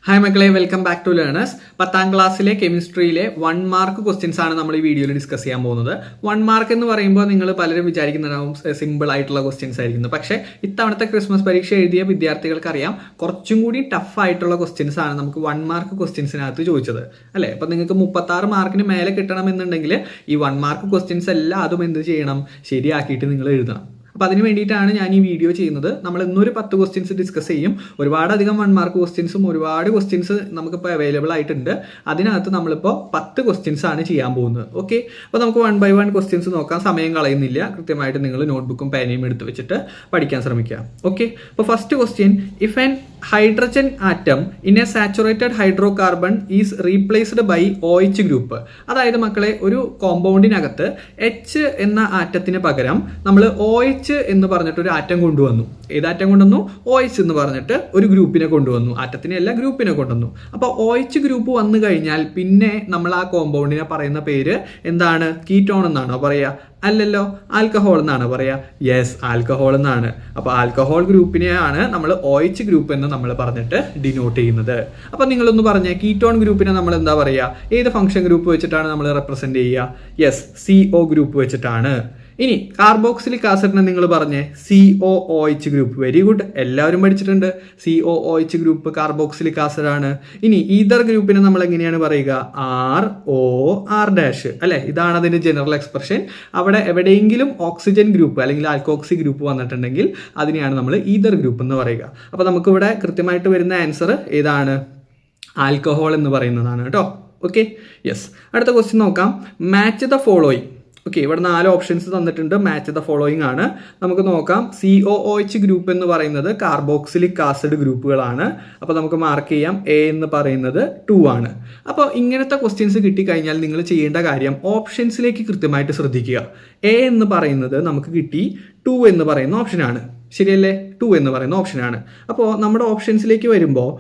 Hi മക്കളെ, welcome back to learners. 10ാം ക്ലാസ്സിലെ കെമിസ്ട്രിയിലെ 1 mark questions ആണ് നമ്മൾ ഈ വീഡിയോയിൽ ഡിസ്കസ് ചെയ്യാൻ പോകുന്നത്. 1 മാർക്ക് എന്ന് പറയുമ്പോൾ നിങ്ങൾ പലരും വിചാരിക്കുന്നതാവും സിമ്പിൾ ആയിട്ടുള്ള ക്വസ്റ്റ്യൻസ് ആയിരിക്കുന്നു. പക്ഷേ ഇത്തവണത്തെ ക്രിസ്മസ് പരീക്ഷ എഴുതിയ വിദ്യാർത്ഥികൾക്ക് അറിയാം, കുറച്ചും കൂടി ടഫ് ആയിട്ടുള്ള ക്വസ്റ്റ്യൻസ് ആണ് നമുക്ക് 1 മാർക്ക് ക്വസ്റ്റ്യൻസിനകത്ത് ചോദിച്ചത് അല്ലേ. അപ്പം നിങ്ങൾക്ക് 36 മാർക്കിന് മേലെ കിട്ടണമെന്നുണ്ടെങ്കിൽ ഈ 1 മാർക്ക് ക്വസ്റ്റ്യൻസ് എല്ലാം അതും എന്ത് ചെയ്യണം, ശരിയാക്കിയിട്ട് നിങ്ങൾ എഴുതണം. അപ്പോൾ അതിന് വേണ്ടിയിട്ടാണ് ഞാൻ ഈ വീഡിയോ ചെയ്യുന്നത്. നമ്മൾ ഇന്നൊരു 10 ക്വസ്റ്റ്യൻസ് ഡിസ്കസ് ചെയ്യും. ഒരുപാടധികം 1 മാർക്ക് ക്വസ്റ്റ്യൻസും ഒരുപാട് ക്വസ്റ്റ്യൻസ് നമുക്കിപ്പോൾ അവൈലബിൾ ആയിട്ടുണ്ട്. അതിനകത്ത് നമ്മളിപ്പോൾ 10 ക്വസ്റ്റ്യൻസ് ആണ് ചെയ്യാൻ പോകുന്നത്. ഓക്കെ, അപ്പോൾ നമുക്ക് 1 by 1 ക്വസ്റ്റ്യൻസ് നോക്കാം. സമയം കളയുന്നില്ല, കൃത്യമായിട്ട് നിങ്ങൾ നോട്ട്ബുക്കും പേനയും എടുത്ത് വെച്ചിട്ട് പഠിക്കാൻ ശ്രമിക്കുക. ഓക്കെ, അപ്പോൾ first question, if an hydrogen atom in a saturated hydrocarbon is replaced by OH group. അതായത് മക്കളെ, ഒരു കോമ്പൗണ്ടിനകത്ത് H എന്ന ആറ്റത്തിന് പകരം നമ്മൾ OH എന്ന് പറഞ്ഞിട്ട് ഒരു ആറ്റം കൊണ്ടുവന്നു. ഏത് ആറ്റം കൊണ്ടുവന്നു? OH എന്ന് പറഞ്ഞിട്ട് ഒരു ഗ്രൂപ്പിനെ കൊണ്ടുവന്നു. ആറ്റത്തിനെ അല്ല, ഗ്രൂപ്പിനെ കൊണ്ടുവന്നു. അപ്പോൾ OH ഗ്രൂപ്പ് വന്നു കഴിഞ്ഞാൽ പിന്നെ നമ്മൾ ആ കോമ്പൗണ്ടിനെ പറയുന്ന പേര് എന്താണ്? കീറ്റോൺ എന്നാണോ പറയുക? അല്ലല്ലോ, ആൽക്കഹോൾ എന്നാണ് പറയാ. യെസ്, ആൽക്കഹോൾ എന്നാണ്. അപ്പോൾ ആൽക്കഹോൾ ഗ്രൂപ്പിനെയാണ് നമ്മൾ OH ഗ്രൂപ്പ് എന്ന് നമ്മൾ പറഞ്ഞിട്ട് ഡിനോട്ട് ചെയ്യുന്നത്. അപ്പോൾ നിങ്ങളൊന്ന് പറഞ്ഞേ, കീറ്റോൺ ഗ്രൂപ്പിനെ നമ്മൾ എന്താ പറയുക? ഏത് ഫംഗ്ഷൻ ഗ്രൂപ്പ് വെച്ചിട്ടാണ് നമ്മൾ റെപ്രസെന്റ് ചെയ്യുക? യെസ്, CO ഗ്രൂപ്പ് വെച്ചിട്ടാണ്. ഇനി കാർബോക്സിലിക് ആസിഡിനെ നിങ്ങൾ പറഞ്ഞേ, COOH ഗ്രൂപ്പ്. വെരി ഗുഡ്, എല്ലാവരും പഠിച്ചിട്ടുണ്ട്. COOH ഗ്രൂപ്പ് കാർബോക്സിലിക് ആസിഡ് ആണ്. ഇനി ഈതർ ഗ്രൂപ്പിനെ നമ്മൾ എങ്ങനെയാണ് പറയുക? ROR' അല്ലെ, ഇതാണ് അതിന്റെ ജനറൽ എക്സ്പ്രഷൻ. അവിടെ എവിടെയെങ്കിലും ഓക്സിജൻ ഗ്രൂപ്പ് അല്ലെങ്കിൽ ആൽക്കോക്സി ഗ്രൂപ്പ് വന്നിട്ടുണ്ടെങ്കിൽ അതിനെയാണ് നമ്മൾ ഈതർ ഗ്രൂപ്പ് എന്ന് പറയുക. അപ്പോൾ നമുക്കിവിടെ കൃത്യമായിട്ട് വരുന്ന ആൻസർ ഏതാണ്? ആൽക്കഹോൾ എന്ന് പറയുന്നതാണ് കേട്ടോ. Okay, yes. അടുത്ത ക്വസ്റ്റ്യൻ നോക്കാം. Match the following. ഓക്കെ, ഇവിടെ 4 ഓപ്ഷൻസ് തന്നിട്ടുണ്ട്. മാച്ച് ദ ഫോളോയിങ് ആണ്. നമുക്ക് നോക്കാം. COOH ഗ്രൂപ്പ് എന്ന് പറയുന്നത് കാർബോക്സിലിക് ആസിഡ് ഗ്രൂപ്പുകളാണ്. അപ്പോൾ നമുക്ക് മാർക്ക് ചെയ്യാം. A എന്ന് പറയുന്നത് 2 ആണ്. അപ്പോൾ ഇങ്ങനത്തെ ക്വസ്റ്റ്യൻസ് കിട്ടിക്കഴിഞ്ഞാൽ നിങ്ങൾ ചെയ്യേണ്ട കാര്യം ഓപ്ഷൻസിലേക്ക് കൃത്യമായിട്ട് ശ്രദ്ധിക്കുക. A എന്ന് പറയുന്നത് നമുക്ക് കിട്ടി 2 എന്ന് പറയുന്ന ഓപ്ഷനാണ്. ശരിയല്ലേ? 2 എന്ന് പറയുന്ന ഓപ്ഷനാണ്. അപ്പോൾ നമ്മുടെ ഓപ്ഷൻസിലേക്ക് വരുമ്പോൾ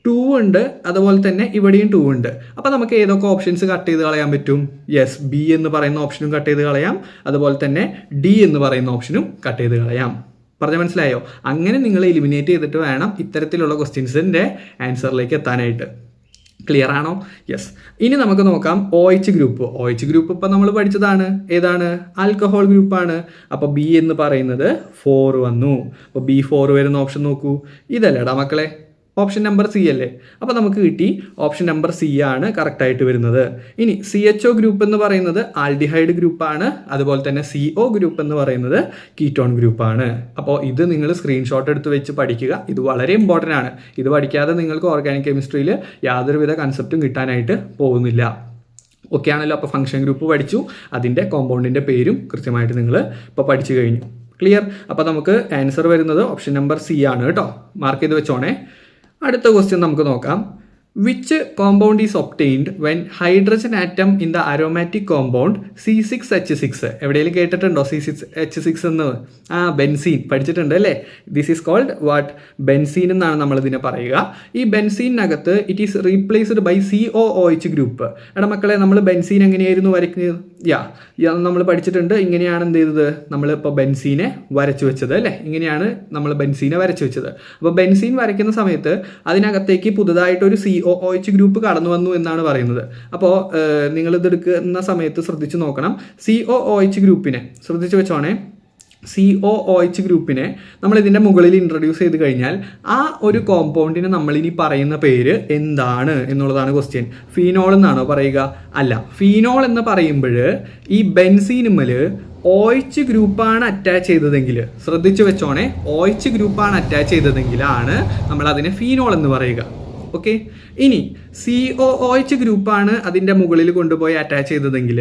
2 ഉണ്ട്, അതുപോലെ തന്നെ ഇവിടെയും 2 ഉണ്ട്. അപ്പോൾ നമുക്ക് ഏതൊക്കെ ഓപ്ഷൻസ് കട്ട് ചെയ്ത് കളയാൻ പറ്റും? യെസ്, B എന്ന് പറയുന്ന ഓപ്ഷനും കട്ട് ചെയ്ത് കളയാം, അതുപോലെ തന്നെ D എന്ന് പറയുന്ന ഓപ്ഷനും കട്ട് ചെയ്ത് കളയാം. പറഞ്ഞ മനസ്സിലായോ? അങ്ങനെ നിങ്ങൾ എലിമിനേറ്റ് ചെയ്തിട്ട് വേണം ഇത്തരത്തിലുള്ള ക്വസ്റ്റ്യൻസിൻ്റെ ആൻസറിലേക്ക് എത്താനായിട്ട്. ക്ലിയർ ആണോ? യെസ്. ഇനി നമുക്ക് നോക്കാം OH ഗ്രൂപ്പ്. OH ഗ്രൂപ്പ് ഇപ്പം നമ്മൾ പഠിച്ചതാണ്. ഏതാണ്? ആൽക്കഹോൾ ഗ്രൂപ്പാണ്. അപ്പോൾ B എന്ന് പറയുന്നത് 4 വന്നു. അപ്പോൾ B4 വരുന്ന ഓപ്ഷൻ നോക്കൂ. ഇതല്ലേടാ മക്കളെ, ഓപ്ഷൻ നമ്പർ C അല്ലേ. അപ്പോൾ നമുക്ക് കിട്ടി ഓപ്ഷൻ നമ്പർ C ആണ് കറക്റ്റായിട്ട് വരുന്നത്. ഇനി CHO ഗ്രൂപ്പ് എന്ന് പറയുന്നത് ആൽഡിഹൈഡ് ഗ്രൂപ്പാണ്. അതുപോലെ തന്നെ CO ഗ്രൂപ്പ് എന്ന് പറയുന്നത് കീറ്റോൺ ഗ്രൂപ്പാണ്. അപ്പോൾ ഇത് നിങ്ങൾ സ്ക്രീൻഷോട്ട് എടുത്ത് വെച്ച് പഠിക്കുക. ഇത് വളരെ ഇമ്പോർട്ടൻ്റ് ആണ്. ഇത് പഠിക്കാതെ നിങ്ങൾക്ക് ഓർഗാനിക് കെമിസ്ട്രിയിൽ യാതൊരുവിധ കൺസെപ്റ്റും കിട്ടാനായിട്ട് പോകുന്നില്ല. ഓക്കെ ആണല്ലോ? അപ്പോൾ ഫംഗ്ഷൻ ഗ്രൂപ്പ് പഠിച്ചു, അതിൻ്റെ കോമ്പൗണ്ടിൻ്റെ പേരും കൃത്യമായിട്ട് നിങ്ങൾ ഇപ്പോൾ പഠിച്ചു കഴിഞ്ഞു. ക്ലിയർ? അപ്പോൾ നമുക്ക് ആൻസർ വരുന്നത് ഓപ്ഷൻ നമ്പർ C ആണ് കേട്ടോ. മാർക്ക് ചെയ്ത് വെച്ചോണേ. അടുത്ത ക്വസ്റ്റ്യൻ നമുക്ക് നോക്കാം. Which compound is obtained when hydrogen atom in the aromatic compound C6H6? എവിടെയെങ്കിലും കേട്ടിട്ടുണ്ടോ C6H6 എന്ന്? ബെൻസീൻ പഠിച്ചിട്ടുണ്ട് അല്ലേ. This is called what? Benzene എന്നാണ് നമ്മൾ ഇതിനെ പറയുക. ഈ ബെൻസീനകത്ത് it is replaced by COOH group. എടാ മക്കളെ, നമ്മൾ ബെൻസീൻ എങ്ങനെയായിരുന്നു വരയ്ക്കുന്നത്? നമ്മൾ പഠിച്ചിട്ടുണ്ട്. ഇങ്ങനെയാണ് എന്ത് ചെയ്തത്? നമ്മളിപ്പോൾ ബെൻസീനെ വരച്ചു വെച്ചത് അല്ലേ. ഇങ്ങനെയാണ് നമ്മൾ ബെൻസീനെ വരച്ചു വെച്ചത്. അപ്പോൾ ബെൻസീൻ വരയ്ക്കുന്ന സമയത്ത് അതിനകത്തേക്ക് പുതുതായിട്ടൊരു COOH ഗ്രൂപ്പ് കടന്നു വന്നു എന്നാണ് പറയുന്നത്. അപ്പോൾ നിങ്ങളിത് എടുക്കുന്ന സമയത്ത് ശ്രദ്ധിച്ചു നോക്കണം. COOH ഗ്രൂപ്പിനെ ശ്രദ്ധിച്ചു വെച്ചോണേ. COOH ഗ്രൂപ്പിനെ നമ്മൾ ഇതിൻ്റെ മുകളിൽ ഇൻട്രൊഡ്യൂസ് ചെയ്ത് കഴിഞ്ഞാൽ ആ ഒരു കോമ്പൗണ്ടിന് നമ്മളിനി പറയുന്ന പേര് എന്താണ് എന്നുള്ളതാണ് ക്വസ്റ്റ്യൻ. ഫീനോൾ എന്നാണോ പറയുക? അല്ല. ഫീനോൾ എന്ന് പറയുമ്പോൾ ഈ ബെൻസീനുമ്മൽ OH ഗ്രൂപ്പാണ് അറ്റാച്ച് ചെയ്തതെങ്കിൽ, ശ്രദ്ധിച്ചു വെച്ചോണേ, OH ഗ്രൂപ്പാണ് അറ്റാച്ച് ചെയ്തതെങ്കിലാണ് നമ്മൾ അതിനെ ഫീനോൾ എന്ന് പറയുക. ഓക്കെ, ഇനി COOH ഗ്രൂപ്പാണ് അതിൻ്റെ മുകളിൽ കൊണ്ടുപോയി അറ്റാച്ച് ചെയ്തതെങ്കിൽ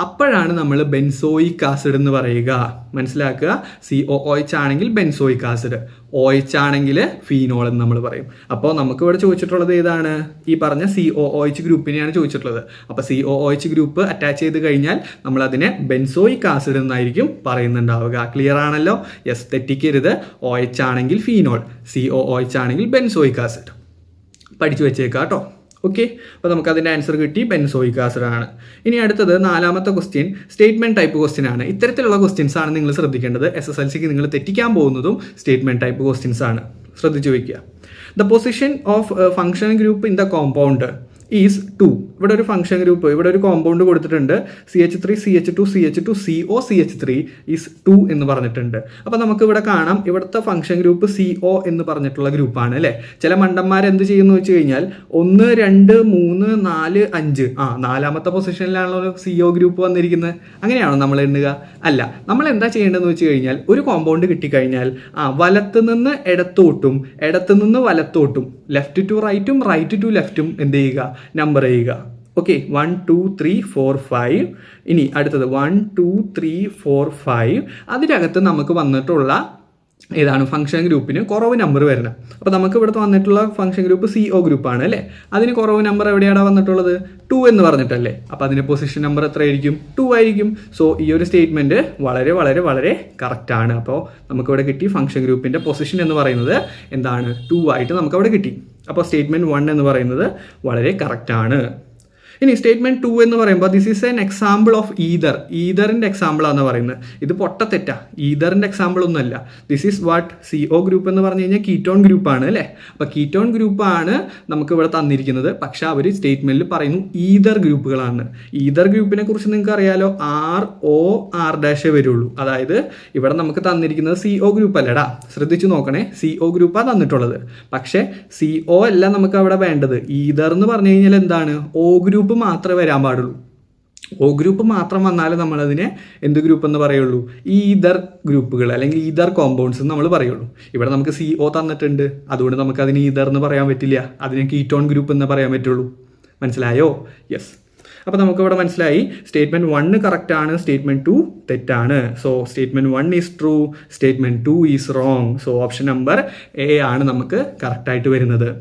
അപ്പോഴാണ് നമ്മൾ ബെൻസോയിക് ആസിഡ് എന്ന് പറയുക. മനസ്സിലാക്കുക. COOH ആണെങ്കിൽ ബെൻസോയിക് ആസിഡ്, OH ആണെങ്കിൽ ഫീനോൾ എന്ന് നമ്മൾ പറയും. അപ്പോൾ നമുക്ക് ഇവിടെ ചോദിച്ചിട്ടുള്ളത് ഏതാണ്? ഈ പറഞ്ഞ COOH ഗ്രൂപ്പിനെയാണ് ചോദിച്ചിട്ടുള്ളത്. അപ്പോൾ COOH ഗ്രൂപ്പ് അറ്റാച്ച് ചെയ്ത് കഴിഞ്ഞാൽ നമ്മൾ അതിനെ ബെൻസോയിക് ആസിഡ് എന്നായിരിക്കും പറയുന്നുണ്ടാവുക. ക്ലിയർ ആണല്ലോ? യെസ്, തെറ്റിക്കരുത്. OH ആണെങ്കിൽ ഫീനോൾ, COOH ആണെങ്കിൽ ബെൻസോയിക് ആസിഡ്. പഠിച്ചു വെച്ചേക്കാം കേട്ടോ. ഓക്കെ, അപ്പോൾ നമുക്ക് അതിൻ്റെ ആൻസർ കിട്ടി, ബെൻസോയിക് ആസിഡ് ആണ്. ഇനി അടുത്തത് 4ാമത്തെ ക്വസ്റ്റ്യൻ സ്റ്റേറ്റ്മെൻറ്റ് ടൈപ്പ് ക്വസ്റ്റ്യൻ ആണ്. ഇത്തരത്തിലുള്ള ക്വസ്റ്റ്യൻസ് ആണ് നിങ്ങൾ ശ്രദ്ധിക്കേണ്ടത്. SSLCക്ക് നിങ്ങൾ തെറ്റിക്കാൻ പോകുന്നതും സ്റ്റേറ്റ്മെൻറ്റ് ടൈപ്പ് ക്വസ്റ്റ്യൻസ് ആണ്. ശ്രദ്ധിച്ചു വയ്ക്കുക. The position of function group in the compound is 2. ഇവിടെ ഒരു ഫംഗ്ഷൻ ഗ്രൂപ്പ്, ഇവിടെ ഒരു കോമ്പൗണ്ട് കൊടുത്തിട്ടുണ്ട്, CH3 CH2 CH2 CO CH3 is 2 എന്ന് പറഞ്ഞിട്ടുണ്ട്. അപ്പോൾ നമുക്ക് ഇവിടെ കാണാം, ഇവിടുത്തെ ഫംഗ്ഷൻ ഗ്രൂപ്പ് CO എന്ന് പറഞ്ഞിട്ടുള്ള ഗ്രൂപ്പാണ് അല്ലേ. ചില മണ്ടന്മാർ എന്ത് ചെയ്യുന്നു വെച്ച് കഴിഞ്ഞാൽ 1 2 3 4 5 നാലാമത്തെ പൊസിഷനിലാണല്ലോ CO ഗ്രൂപ്പ് വന്നിരിക്കുന്നത്. അങ്ങനെയാണോ നമ്മൾ എണ്ണുക? അല്ല. നമ്മൾ എന്താ ചെയ്യേണ്ടതെന്ന് വെച്ച് കഴിഞ്ഞാൽ ഒരു കോമ്പൗണ്ട് കിട്ടിക്കഴിഞ്ഞാൽ വലത്ത് നിന്ന് ഇടത്തോട്ടും ഇടത്ത് നിന്ന് വലത്തോട്ടും ലെഫ്റ്റ് ടു റൈറ്റും റൈറ്റ് ടു ലെഫ്റ്റും എന്ത് ചെയ്യുക? നമ്പർ ചെയ്യുക. ഓക്കെ, 1 2 3 4 5. ഇനി അടുത്തത് 1 2 3 4 5. അതിനകത്ത് നമുക്ക് വന്നിട്ടുള്ള ഏതാണ് ഫംഗ്ഷൻ ഗ്രൂപ്പിന് കുറവ് നമ്പർ വരണം. അപ്പോൾ നമുക്ക് ഇവിടുത്തെ വന്നിട്ടുള്ള ഫംഗ്ഷൻ ഗ്രൂപ്പ് CO ഗ്രൂപ്പാണ് അല്ലേ. അതിന് കുറവ് നമ്പർ എവിടെയാണ് വന്നിട്ടുള്ളത്? 2 എന്ന് പറഞ്ഞിട്ടല്ലേ. അപ്പോൾ അതിൻ്റെ പൊസിഷൻ നമ്പർ എത്രയായിരിക്കും? 2 ആയിരിക്കും. സോ ഈ ഒരു സ്റ്റേറ്റ്മെൻറ്റ് വളരെ വളരെ വളരെ കറക്റ്റാണ്. അപ്പോൾ നമുക്കിവിടെ കിട്ടി ഫംഗ്ഷൻ ഗ്രൂപ്പിൻ്റെ പൊസിഷൻ എന്ന് പറയുന്നത് എന്താണ്? 2 ആയിട്ട് നമുക്കവിടെ കിട്ടി. അപ്പോൾ സ്റ്റേറ്റ്മെൻറ്റ് 1 എന്ന് പറയുന്നത് വളരെ കറക്റ്റാണ്. ഇനി സ്റ്റേറ്റ്മെൻറ്റ് 2 എന്ന് പറയുമ്പോൾ this is an example of ഈതറിൻ്റെ എക്സാമ്പിളാണെന്ന് പറയുന്നത്. ഇത് പൊട്ടത്തെറ്റാ, ഈതറിൻ്റെ എക്സാമ്പിൾ ഒന്നുമല്ല. This is what CO group എന്ന് പറഞ്ഞു കഴിഞ്ഞാൽ കീറ്റോൺ ഗ്രൂപ്പാണ് അല്ലേ. അപ്പോൾ കീറ്റോൺ ഗ്രൂപ്പാണ് നമുക്ക് ഇവിടെ തന്നിരിക്കുന്നത്. പക്ഷെ അവർ സ്റ്റേറ്റ്മെൻറ്റിൽ പറയുന്നു ഈതർ ഗ്രൂപ്പുകളാണ്. ഈതർ ഗ്രൂപ്പിനെ കുറിച്ച് നിങ്ങൾക്ക് അറിയാലോ, ROR' വരുള്ളൂ. അതായത് ഇവിടെ നമുക്ക് തന്നിരിക്കുന്നത് CO ഗ്രൂപ്പ് അല്ലടാ. ശ്രദ്ധിച്ചു നോക്കണേ, CO ഗ്രൂപ്പാണ് തന്നിട്ടുള്ളത്. പക്ഷേ CO അല്ല നമുക്ക് അവിടെ വേണ്ടത്. ഈതർ എന്ന് പറഞ്ഞു കഴിഞ്ഞാൽ എന്താണ്? O ഗ്രൂപ്പ് മാത്രമേ വരാൻ പാടുള്ളൂ. O ഗ്രൂപ്പ് മാത്രം വന്നാലേ നമ്മളതിനെ എന്ത് ഗ്രൂപ്പ് എന്ന് പറയുള്ളൂ? ഈതർ ഗ്രൂപ്പുകൾ അല്ലെങ്കിൽ ഈതർ കോമ്പൗണ്ട്സ് എന്ന് നമ്മൾ പറയുള്ളൂ. ഇവിടെ നമുക്ക് CO തന്നിട്ടുണ്ട്, അതുകൊണ്ട് നമുക്ക് അതിന് ഈതർ എന്ന് പറയാൻ പറ്റില്ല. അതിനെ കീറ്റോൺ ഗ്രൂപ്പ് എന്ന് പറയാൻ പറ്റുള്ളൂ. മനസ്സിലായോ? യെസ്. അപ്പോൾ നമുക്കിവിടെ മനസ്സിലായി സ്റ്റേറ്റ്മെൻറ്റ് 1 കറക്റ്റാണ്, സ്റ്റേറ്റ്മെൻറ്റ് 2 തെറ്റാണ്. So statement 1 is true, statement 2 is wrong. So option number A ആണ് നമുക്ക് കറക്റ്റായിട്ട് വരുന്നത്.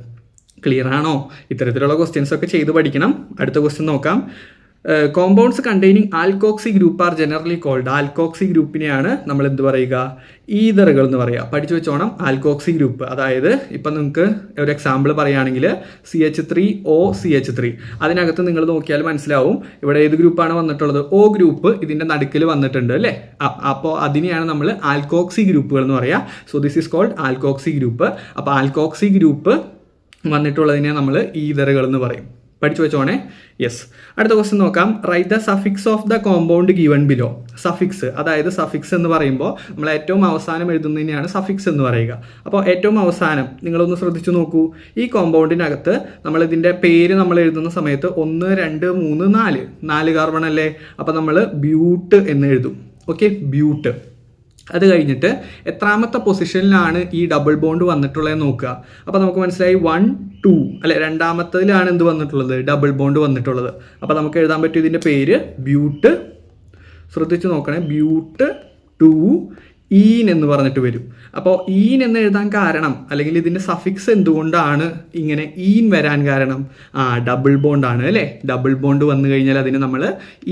ക്ലിയർ ആണോ? ഇത്തരത്തിലുള്ള ക്വസ്റ്റ്യൻസ് ഒക്കെ ചെയ്ത് പഠിക്കണം. അടുത്ത ക്വസ്റ്റ്യൻ നോക്കാം. Compounds containing alkoxy group are generally called. Alkoxy ഗ്രൂപ്പിനെയാണ് നമ്മൾ എന്ത് പറയുക? ഈതറുകൾ എന്ന് പറയുക. പഠിച്ചു വെച്ചോണം ആൽക്കോക്സി ഗ്രൂപ്പ്. അതായത് ഇപ്പം നിങ്ങൾക്ക് ഒരു എക്സാമ്പിൾ പറയുകയാണെങ്കിൽ CH3O CH3. അതിനകത്ത് നിങ്ങൾ നോക്കിയാൽ മനസ്സിലാവും ഇവിടെ ഏത് ഗ്രൂപ്പാണ് വന്നിട്ടുള്ളത്? O ഗ്രൂപ്പ് ഇതിൻ്റെ നടുക്കിൽ വന്നിട്ടുണ്ട് അല്ലേ. അപ്പോൾ അതിനെയാണ് നമ്മൾ ആൽക്കോക്സി ഗ്രൂപ്പുകൾ എന്ന് പറയുക. So this is called alkoxy group. അപ്പോൾ ആൽക്കോക്സി ഗ്രൂപ്പ് വന്നിട്ടുള്ളതിനെ നമ്മൾ ഈതറുകൾ എന്ന് പറയും. പഠിച്ചു വെച്ചോണേ. യെസ്. അടുത്ത ക്വസ്റ്റ്യൻ നോക്കാം. Write the suffix of the compound given below. Suffix, അതായത് സഫിക്സ് എന്ന് പറയുമ്പോൾ നമ്മൾ ഏറ്റവും അവസാനം എഴുതുന്നതിനെയാണ് സഫിക്സ് എന്ന് പറയുക. അപ്പോൾ ഏറ്റവും അവസാനം നിങ്ങളൊന്ന് ശ്രദ്ധിച്ചു നോക്കൂ. ഈ കോമ്പൗണ്ടിനകത്ത് നമ്മൾ ഇതിൻ്റെ പേര് നമ്മൾ എഴുതുന്ന സമയത്ത് 1 2 3 4 കാർബൺ അല്ലേ. അപ്പോൾ നമ്മൾ ബ്യൂട്ട് എന്ന് എഴുതും. ഓക്കെ, ബ്യൂട്ട്. അത് കഴിഞ്ഞിട്ട് എത്രാമത്തെ പൊസിഷനിലാണ് ഈ ഡബിൾ ബോണ്ട് വന്നിട്ടുള്ളത് നോക്കുക. അപ്പോൾ നമുക്ക് മനസ്സിലായി 1 2 അല്ലെ, രണ്ടാമത്തതിലാണ് എന്ത് വന്നിട്ടുള്ളത്? ഡബിൾ ബോണ്ട് വന്നിട്ടുള്ളത്. അപ്പോൾ നമുക്ക് എഴുതാൻ പറ്റും ഇതിൻ്റെ പേര് ബ്യൂട്ട്. ശ്രദ്ധിച്ച് നോക്കണേ, ബ്യൂട്ട് 2 ഈൻ എന്ന് പറഞ്ഞിട്ട് വരും. അപ്പോൾ ഈൻ എന്ന് എഴുതാൻ കാരണം അല്ലെങ്കിൽ ഇതിൻ്റെ സഫിക്സ് എന്തുകൊണ്ടാണ് ഇങ്ങനെ ഈൻ വരാൻ കാരണം? ഡബിൾ ബോണ്ടാണ് അല്ലേ. ഡബിൾ ബോണ്ട് വന്നു കഴിഞ്ഞാൽ അതിന് നമ്മൾ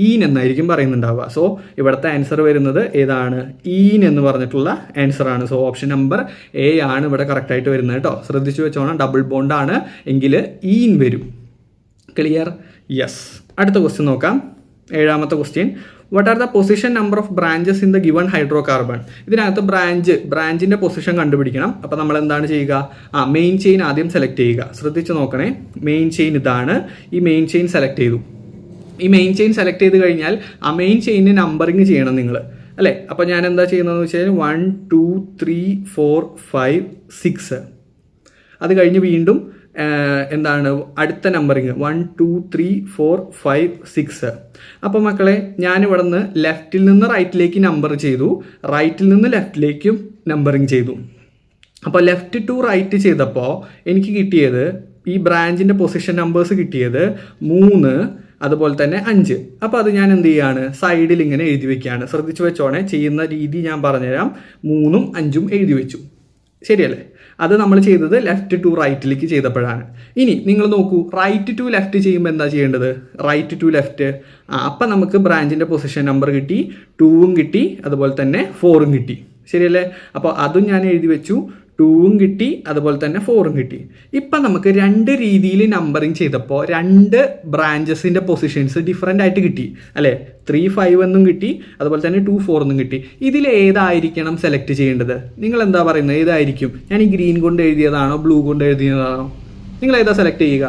ഈൻ എന്നായിരിക്കും പറയുന്നുണ്ടാവുക. സോ ഇവിടുത്തെ ആൻസർ വരുന്നത് ഏതാണ്? ഈൻ എന്ന് പറഞ്ഞിട്ടുള്ള ആൻസർ ആണ്. സോ ഓപ്ഷൻ നമ്പർ A ആണ് ഇവിടെ കറക്റ്റായിട്ട് വരുന്നത് കേട്ടോ. ശ്രദ്ധിച്ചു വെച്ചോണം, ഡബിൾ ബോണ്ടാണ് എങ്കിൽ ഈൻ വരും. ക്ലിയർ? യെസ്. അടുത്ത ക്വസ്റ്റ്യൻ നോക്കാം. 7ാമത്തെ question. What are the position number of branches in the given hydrocarbon? ഇതിനകത്ത് ബ്രാഞ്ചിൻ്റെ പൊസിഷൻ കണ്ടുപിടിക്കണം. അപ്പോൾ നമ്മൾ എന്താണ് ചെയ്യുക? മെയിൻ ചെയിൻ ആദ്യം സെലക്ട് ചെയ്യുക. ശ്രദ്ധിച്ച് നോക്കണേ, മെയിൻ ചെയിൻ ഇതാണ്. ഈ മെയിൻ ചെയിൻ സെലക്ട് ചെയ്തു. ഈ മെയിൻ ചെയിൻ സെലക്ട് ചെയ്ത് കഴിഞ്ഞാൽ ആ മെയിൻ ചെയിന് നമ്പറിങ് ചെയ്യണം നിങ്ങൾ അല്ലേ. അപ്പോൾ ഞാൻ എന്താ ചെയ്യുന്നതെന്ന് വെച്ചാൽ 1 2 3 4 5 6. അത് കഴിഞ്ഞ് വീണ്ടും എന്താണ് അടുത്ത നമ്പറിങ് 1 2 3 4 5 6. അപ്പോൾ മക്കളെ ഞാനിവിടെ നിന്ന് ലെഫ്റ്റിൽ നിന്ന് റൈറ്റിലേക്ക് നമ്പർ ചെയ്തു, റൈറ്റിൽ നിന്ന് ലെഫ്റ്റിലേക്കും നമ്പറിങ് ചെയ്തു. അപ്പോൾ ലെഫ്റ്റ് ടു റൈറ്റ് ചെയ്തപ്പോൾ എനിക്ക് കിട്ടിയത് ഈ ബ്രാഞ്ചിൻ്റെ പൊസിഷൻ നമ്പേഴ്സ് കിട്ടിയത് 3, അതുപോലെ തന്നെ 5. അപ്പോൾ അത് ഞാൻ എന്ത് ചെയ്യാണ്? സൈഡിൽ ഇങ്ങനെ എഴുതി വെക്കുകയാണ്. ശ്രദ്ധിച്ചു വെച്ചോണേ, ചെയ്യുന്ന രീതി ഞാൻ പറഞ്ഞുതരാം. 3ഉം 5ഉം എഴുതി വെച്ചു. ശരിയല്ലേ? അത് നമ്മൾ ചെയ്തത് ലെഫ്റ്റ് ടു റൈറ്റിലേക്ക് ചെയ്തപ്പോഴാണ്. ഇനി നിങ്ങൾ നോക്കൂ, റൈറ്റ് ടു ലെഫ്റ്റ് ചെയ്യുമ്പോൾ എന്താ ചെയ്യേണ്ടത്? Right to left. അപ്പം നമുക്ക് ബ്രാഞ്ചിൻ്റെ പൊസിഷൻ നമ്പർ കിട്ടി, 2ഉം കിട്ടി, അതുപോലെ തന്നെ 4ഉം കിട്ടി. ശരിയല്ലേ? അപ്പോൾ അതും ഞാൻ എഴുതി വെച്ചു. 2ഉം കിട്ടി, അതുപോലെ തന്നെ 4ഉം കിട്ടി. ഇപ്പം നമുക്ക് 2 രീതിയിൽ നമ്പറിങ് ചെയ്തപ്പോൾ 2 ബ്രാഞ്ചസിൻ്റെ പൊസിഷൻസ് ഡിഫറെൻ്റ് ആയിട്ട് കിട്ടി അല്ലേ. 3, 5 എന്നും കിട്ടി, അതുപോലെ തന്നെ 2, 4 എന്നും കിട്ടി. ഇതിൽ ഏതായിരിക്കണം സെലക്ട് ചെയ്യേണ്ടത്? നിങ്ങൾ എന്താ പറയുന്നത്? ഏതായിരിക്കും? ഞാൻ ഈ ഗ്രീൻ കൊണ്ട് എഴുതിയതാണോ ബ്ലൂ കൊണ്ട് എഴുതിയതാണോ? നിങ്ങൾ ഏതാ സെലക്ട് ചെയ്യുക?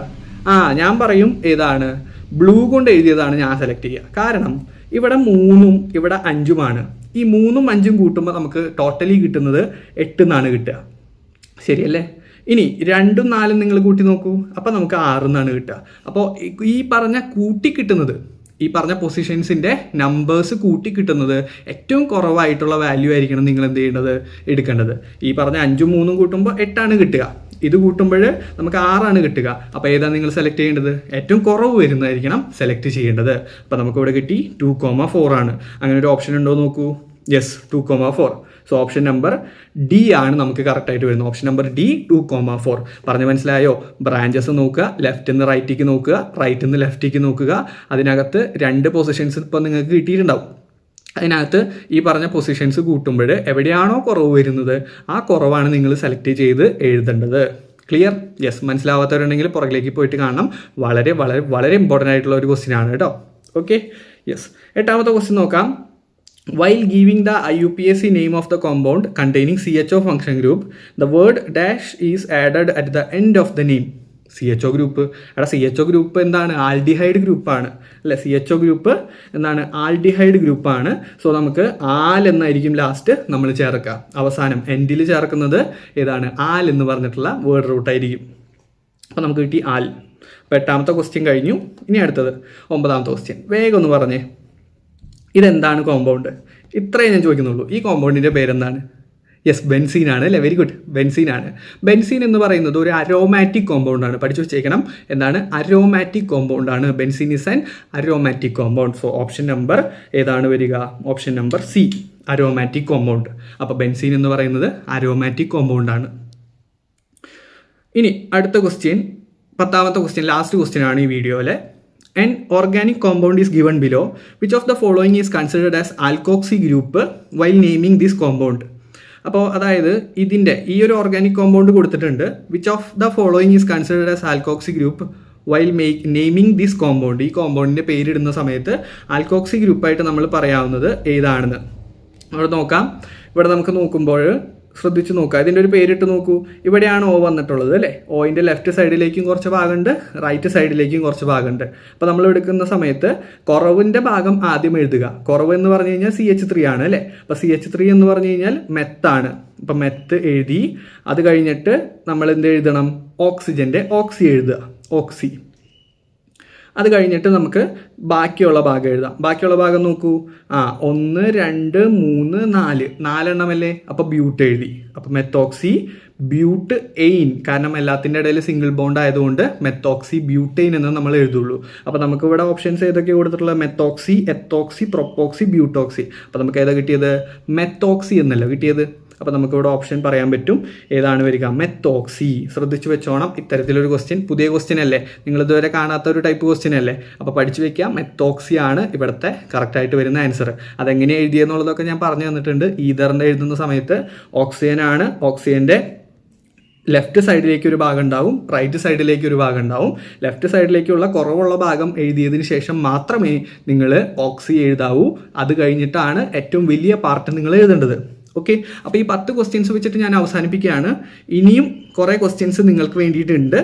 ഞാൻ പറയും ഏതാണ്, ബ്ലൂ കൊണ്ട് എഴുതിയതാണ് ഞാൻ സെലക്ട് ചെയ്യുക. കാരണം ഇവിടെ 3ഉം ഇവിടെ 5ഉമാണ്. ഈ 3ഉം 5ഉം കൂട്ടുമ്പോൾ നമുക്ക് ടോട്ടലി കിട്ടുന്നത് 8 എന്നാണ് കിട്ടുക. ശരിയല്ലേ? ഇനി 2ഉം 4ഉം നിങ്ങൾ കൂട്ടി നോക്കൂ, അപ്പോൾ നമുക്ക് 6 എന്നാണ് കിട്ടുക. അപ്പോൾ ഈ പറഞ്ഞ കൂട്ടി കിട്ടുന്നത്, ഈ പറഞ്ഞ പൊസിഷൻസിൻ്റെ നമ്പേഴ്സ് കൂട്ടി കിട്ടുന്നത് ഏറ്റവും കുറവായിട്ടുള്ള വാല്യൂ ആയിരിക്കണം നിങ്ങൾ എന്ത് ചെയ്യേണ്ടത്, എടുക്കേണ്ടത്. ഈ പറഞ്ഞ 5ഉം 3ഉം കൂട്ടുമ്പോൾ 8ആണ് കിട്ടുക. ഇത് കൂട്ടുമ്പോൾ നമുക്ക് 6ആണ് കിട്ടുക. അപ്പോൾ ഏതാണ് നിങ്ങൾ സെലക്ട് ചെയ്യേണ്ടത്? ഏറ്റവും കുറവ് വരുന്നതായിരിക്കണം സെലക്ട് ചെയ്യേണ്ടത്. അപ്പോൾ നമുക്കിവിടെ കിട്ടി 2,4 ആണ്. അങ്ങനെ ഒരു ഓപ്ഷൻ ഉണ്ടോ നോക്കൂ. Yes, 2,4. So option number D ആണ് നമുക്ക് കറക്റ്റായിട്ട് വരുന്നത്. Option number D 2,4. പറഞ്ഞ് മനസ്സിലായോ? ബ്രാഞ്ചസ് നോക്കുക, ലെഫ്റ്റിൽ നിന്ന് റൈറ്റിലേക്ക് നോക്കുക, റൈറ്റിൽ നിന്ന് ലെഫ്റ്റിലേക്ക് നോക്കുക. അതിനകത്ത് 2 പൊസിഷൻസ് ഇപ്പോൾ നിങ്ങൾക്ക് കിട്ടിയിട്ടുണ്ടാവും. അതിനകത്ത് ഈ പറഞ്ഞ പൊസിഷൻസ് കൂട്ടുമ്പോൾ എവിടെയാണോ കുറവ് വരുന്നത് ആ കുറവാണ് നിങ്ങൾ സെലക്ട് ചെയ്ത് എഴുതേണ്ടത്. ക്ലിയർ? യെസ്. മനസ്സിലാവാത്തവരുണ്ടെങ്കിൽ പുറകിലേക്ക് പോയിട്ട് കാണണം. വളരെ വളരെ വളരെ ഇമ്പോർട്ടൻ്റ് ആയിട്ടുള്ള ഒരു ക്വസ്റ്റ്യൻ ആണ് കേട്ടോ. Okay, yes. 8ാമത്തെ ക്വസ്റ്റ്യൻ നോക്കാം. While giving the IUPAC name of the compound containing CHO function group, the word dash is added at the end of the name. CHO group. CHO group എന്താണ്? Aldehyde ഗ്രൂപ്പാണ് അല്ലേ. CHO group എന്താണ്? Aldehyde ഗ്രൂപ്പാണ്. So നമുക്ക് all എന്നായിരിക്കും last നമ്മൾ ചേർക്കുക. അവസാനം എൻഡിൽ ചേർക്കുന്നത് ഏതാണ്? ആൽ എന്ന് പറഞ്ഞിട്ടുള്ള വേർഡ് റൂട്ടായിരിക്കും. അപ്പോൾ നമുക്ക് കിട്ടി ആൽ. അപ്പോൾ 8ാമത്തെ ക്വസ്റ്റ്യൻ കഴിഞ്ഞു. ഇനി അടുത്തത് 9ാമത്തെ ക്വസ്റ്റ്യൻ. വേഗം ഒന്ന് പറഞ്ഞേ, ഇതെന്താണ് കോമ്പൗണ്ട്? ഇത്രയും ഞാൻ ചോദിക്കുന്നുള്ളൂ. ഈ കോമ്പൗണ്ടിൻ്റെ പേരെന്താണ്? യെസ്, ബെൻസീൻ ആണ് അല്ലേ. വെരി ഗുഡ്, ബെൻസീൻ ആണ്. ബെൻസീൻ എന്ന് പറയുന്നത് ഒരു അരോമാറ്റിക് കോമ്പൗണ്ട് ആണ്. പഠിച്ചു വെച്ചേക്കണം. എന്താണ്? അരോമാറ്റിക് കോമ്പൗണ്ട് ആണ്. Benzene is an aromatic compound. So option number ഏതാണ് വരിക? Option number C, aromatic compound. അപ്പോൾ ബെൻസീൻ എന്ന് പറയുന്നത് അരോമാറ്റിക് കോമ്പൗണ്ട് ആണ്. ഇനി അടുത്ത ക്വസ്റ്റ്യൻ, 10ാമത്തെ ക്വസ്റ്റ്യൻ, ലാസ്റ്റ് ക്വസ്റ്റ്യൻ ആണ് ഈ വീഡിയോയിലെ. An organic compound is given below. Which of the following is considered as alkoxy group while naming this compound? അപ്പോൾ അതായത് ഇതിൻ്റെ ഈ ഒരു ഓർഗാനിക് കോമ്പൗണ്ട് കൊടുത്തിട്ടുണ്ട്. Which of the following is considered as alkoxy group while naming this compound? ഈ കോമ്പൗണ്ടിൻ്റെ പേരിടുന്ന സമയത്ത് alkoxy ഗ്രൂപ്പായിട്ട് നമ്മൾ പറയാവുന്നത് ഏതാണെന്ന് അവിടെ നോക്കാം. ഇവിടെ നമുക്ക് നോക്കുമ്പോൾ ശ്രദ്ധിച്ച് നോക്കുക. ഇതിൻ്റെ ഒരു പേരിട്ട് നോക്കൂ. ഇവിടെയാണ് O വന്നിട്ടുള്ളത് അല്ലേ. Oൻ്റെ ലെഫ്റ്റ് സൈഡിലേക്കും കുറച്ച് ഭാഗമുണ്ട്, റൈറ്റ് സൈഡിലേക്കും കുറച്ച് ഭാഗമുണ്ട്. അപ്പോൾ നമ്മൾ എടുക്കുന്ന സമയത്ത് കുറവിൻ്റെ ഭാഗം ആദ്യം എഴുതുക. കുറവ് എന്ന് പറഞ്ഞു കഴിഞ്ഞാൽ CH3 ആണ് അല്ലേ. അപ്പോൾ CH3 എന്ന് പറഞ്ഞു കഴിഞ്ഞാൽ മെത്താണ്. അപ്പം മെത്ത് എഴുതി. അത് കഴിഞ്ഞിട്ട് നമ്മൾ എന്ത് എഴുതണം? ഓക്സിജൻ്റെ ഓക്സി എഴുതുക, ഓക്സി. അത് കഴിഞ്ഞിട്ട് നമുക്ക് ബാക്കിയുള്ള ഭാഗം എഴുതാം. ബാക്കിയുള്ള ഭാഗം നോക്കൂ. 1, 2, 3, 4 4എണ്ണമല്ലേ. അപ്പോൾ ബ്യൂട്ട് എഴുതി. അപ്പോൾ മെത്തോക്സി ബ്യൂട്ട് എയിൻ, കാരണം എല്ലാത്തിൻ്റെ ഇടയിൽ സിംഗിൾ ബോണ്ട് ആയതുകൊണ്ട് മെത്തോക്സി ബ്യൂട്ടെയിൻ എന്ന് നമ്മൾ എഴുതുള്ളൂ. അപ്പോൾ നമുക്ക് ഇവിടെ ഓപ്ഷൻസ് ഏതൊക്കെ കൊടുത്തിട്ടുള്ളത്? Methoxy, ethoxy, propoxy, butoxy. അപ്പോൾ നമുക്ക് ഏതാ കിട്ടിയത്? മെത്തോക്സി എന്നല്ല കിട്ടിയത്. അപ്പോൾ നമുക്കിവിടെ ഓപ്ഷൻ പറയാൻ പറ്റും. ഏതാണ് വരിക? മെത്തോക്സി. ശ്രദ്ധിച്ചു വെച്ചോണം. ഇത്തരത്തിലൊരു ക്വസ്റ്റ്യൻ പുതിയ ക്വസ്റ്റ്യൻ അല്ലേ, നിങ്ങളിതുവരെ കാണാത്ത ഒരു ടൈപ്പ് ക്വസ്റ്റ്യൻ അല്ലേ. അപ്പോൾ പഠിച്ചു വെക്കാം. മെത്തോക്സി ആണ് ഇവിടുത്തെ കറക്റ്റായിട്ട് വരുന്ന ആൻസർ. അതെങ്ങനെ എഴുതിയെന്നുള്ളതൊക്കെ ഞാൻ പറഞ്ഞു തന്നിട്ടുണ്ട്. ഈതറിൻ്റെ എഴുതുന്ന സമയത്ത് ഓക്സിജൻ ആണ്. ഓക്സിജൻ്റെ ലെഫ്റ്റ് സൈഡിലേക്ക് ഒരു ഭാഗം ഉണ്ടാവും, റൈറ്റ് സൈഡിലേക്ക് ഒരു ഭാഗം ഉണ്ടാവും. ലെഫ്റ്റ് സൈഡിലേക്കുള്ള കുറവുള്ള ഭാഗം എഴുതിയതിന് ശേഷം മാത്രമേ നിങ്ങൾ ഓക്സി എഴുതാവൂ. അത് കഴിഞ്ഞിട്ടാണ് ഏറ്റവും വലിയ പാർട്ട് നിങ്ങൾ എഴുതേണ്ടത്. ഓക്കെ, അപ്പോൾ ഈ 10 ക്വസ്റ്റ്യൻസ് വെച്ചിട്ട് ഞാൻ അവസാനിപ്പിക്കുകയാണ്. ഇനിയും കുറേ ക്വസ്റ്റ്യൻസ് നിങ്ങൾക്ക് വേണ്ടിയിട്ടുണ്ട്.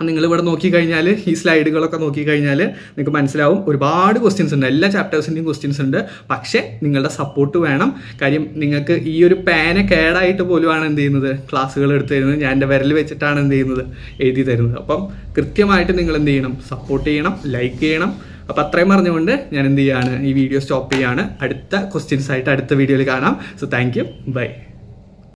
നിങ്ങളിവിടെ നോക്കിക്കഴിഞ്ഞാൽ, ഈ സ്ലൈഡുകളൊക്കെ നോക്കിക്കഴിഞ്ഞാൽ നിങ്ങൾക്ക് മനസ്സിലാവും ഒരുപാട് ക്വസ്റ്റ്യൻസ് ഉണ്ട്. എല്ലാ ചാപ്റ്റേഴ്സിൻ്റെയും ക്വസ്റ്റ്യൻസ് ഉണ്ട്. പക്ഷേ നിങ്ങളുടെ സപ്പോർട്ട് വേണം. കാര്യം നിങ്ങൾക്ക് ഈ ഒരു പേന കേടായിട്ട് പോലുമാണ് എന്ത് ചെയ്യുന്നത്, ക്ലാസ്സുകൾ എടുത്ത് തരുന്നത്. ഞാൻ എൻ്റെ വിരൽ വെച്ചിട്ടാണ് എന്ത് ചെയ്യുന്നത്, എഴുതി തരുന്നത്. അപ്പം കൃത്യമായിട്ട് നിങ്ങൾ എന്ത് ചെയ്യണം? സപ്പോർട്ട് ചെയ്യണം, ലൈക്ക് ചെയ്യണം. അപ്പോൾ അത്രയും പറഞ്ഞുകൊണ്ട് ഞാൻ എന്ത് ചെയ്യാണ്, ഈ വീഡിയോ സ്റ്റോപ്പ് ചെയ്യാണ്. അടുത്ത ക്വസ്റ്റ്യൻസ് ആയിട്ട് അടുത്ത വീഡിയോയിൽ കാണാം. So thank you, by.